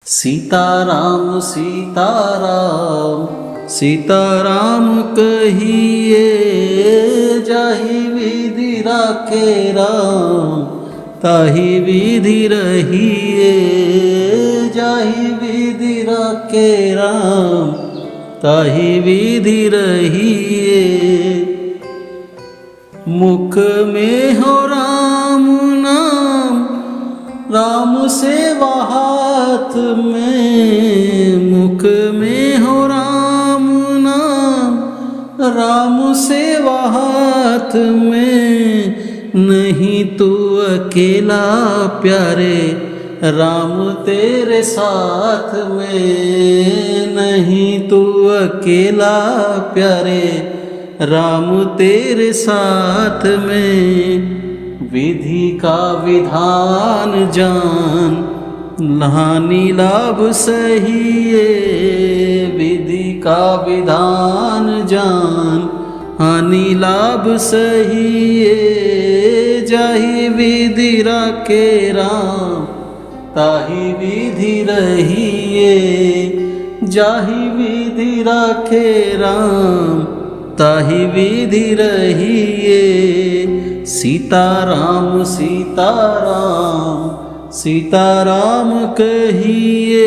सीताराम सीताराम सीताराम कहिए, जाहि विधि राखे राम ताहि विधि रहिए। जाहि विधि राखे राम ताहि विधि रहिए। मुख में हो राम नाम, राम सेवा हाथ में। मुख में हो राम नाम, राम सेवा हाथ में। नहीं तू अकेला प्यारे, राम तेरे साथ में। नहीं तू अकेला प्यारे, राम तेरे साथ में। विधि का विधान जान, हानि लाभ सहिए। विधि का विधान जान, हानि लाभ सहिए। जाहि विधि राखे राम ताहि विधि रहिए। जाहि विधि राखे राम ताहि विधि रहिए। सीताराम सीताराम सीताराम कहिए,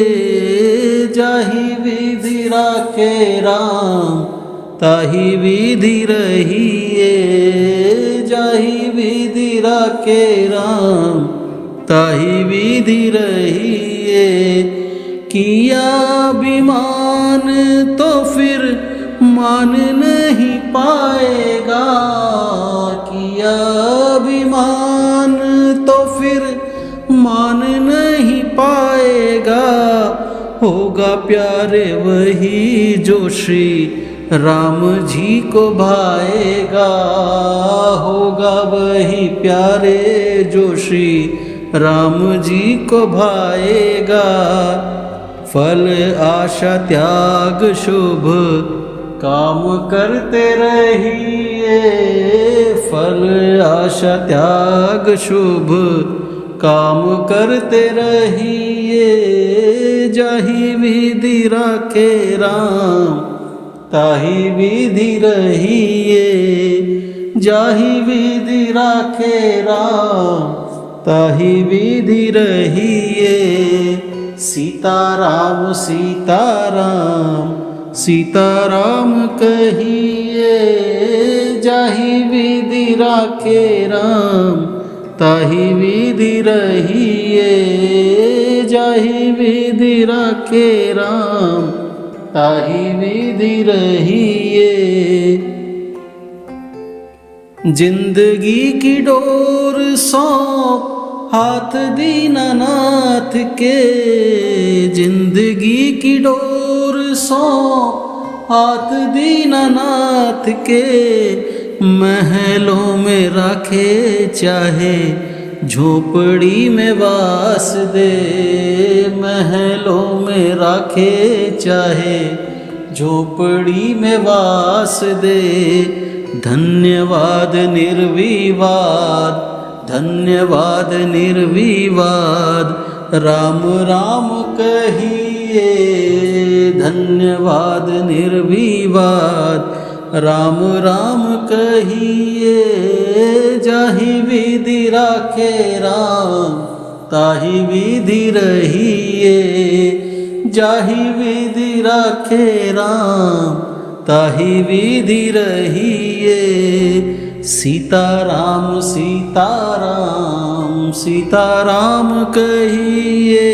जाहि विधि राखे राम ताहि विधि रहिए। जाहि विधि राखे राम ताहि विधि रहिए। किया अभिमान तो फिर मान नहीं पाएगा। किया अभिमान तो फिर मान नहीं पाएगा। होगा प्यारे वही जो श्री राम जी को भाएगा। होगा वही प्यारे जो श्री राम जी को भाएगा। फल आशा त्याग शुभ काम करते रहिए। फल आशा त्याग शुभ काम करते रहिए। जाहि विधि राखे राम ताहि विधि रहिए। जाहि विधि राखे राम ताहि विधि रहिए। सीताराम सीताराम सीताराम कहिए, जाहि विधि राखे राम ताहि विधि रहिए। जाहि विधि राखे राम ताहि विधि रहिए। जिंदगी की डोर सौंप हाथ दीनानाथ के। जिंदगी की डोर सौंप हाथ दीनानाथ के। महलों में राखे चाहे झोपड़ी में वास दे। महलों में राखे चाहे झोपड़ी में वास दे। धन्यवाद निर्विवाद धन्यवाद निर्विवाद राम राम कहिए। धन्यवाद निर्विवाद राम राम कहिए। जाहि विधि राखे राम ताहि विधि रहिए। जाहि विधि राखे राम ताहि विधि रहिए। सीताराम सीताराम सीताराम कहिए।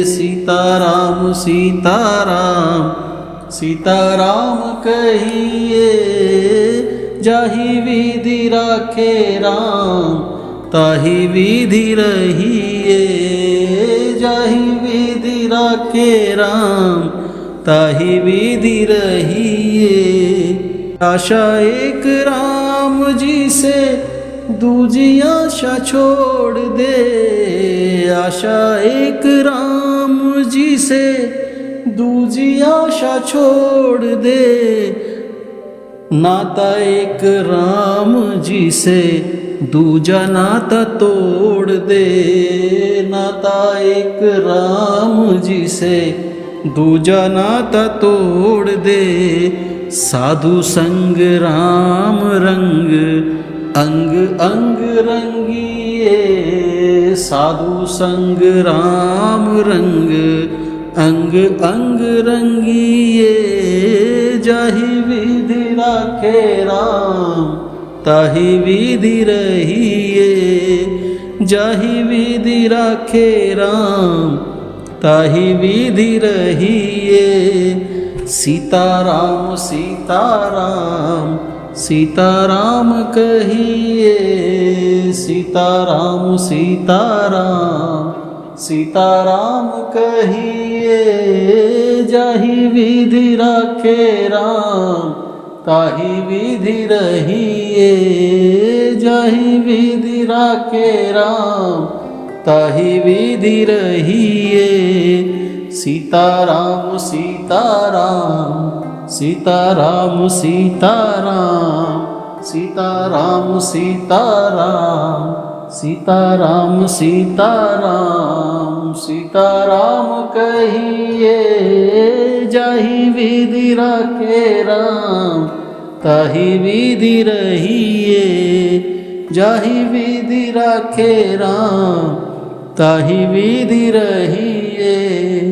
सीताराम सीताराम सीताराम कहिए। जाहि विधि राखे राम ताहि विधि रहिए। जाहि विधि राखे राम ताहि विधि रहिए। आशा एक राम जी से दूजी आशा छोड़ दे। आशा एक राम जी से दूजी आशा छोड़ दे। नाता एक राम जी से दूजा नाता तोड़ दे, नाता एक राम जी से दूजा नाता तोड़ दे। साधु संग राम रंग अंग अंग रंगिए, साधु संग राम रंग अंग अंग रंगिए। जाहि विधि राखे राम ताहि विधि रहिए, जाहि विधि राखे राम ताहि विधि रहिए। सीताराम सीताराम सीताराम कहिए, सीताराम सीताराम सीताराम कहिए। जाहि विधि राखे राम ताहि विधि रहिए, जाहि विधि राखे राम ताहि विधि रहिए। सीताराम सीताराम सीताराम सीताराम सीताराम सीताराम सीताराम सीताराम सीताराम कहिए। जाहि विधि राखे राम ताहि विधि रहिए, जाहि विधि राखे राम ताहि विधि रहिए।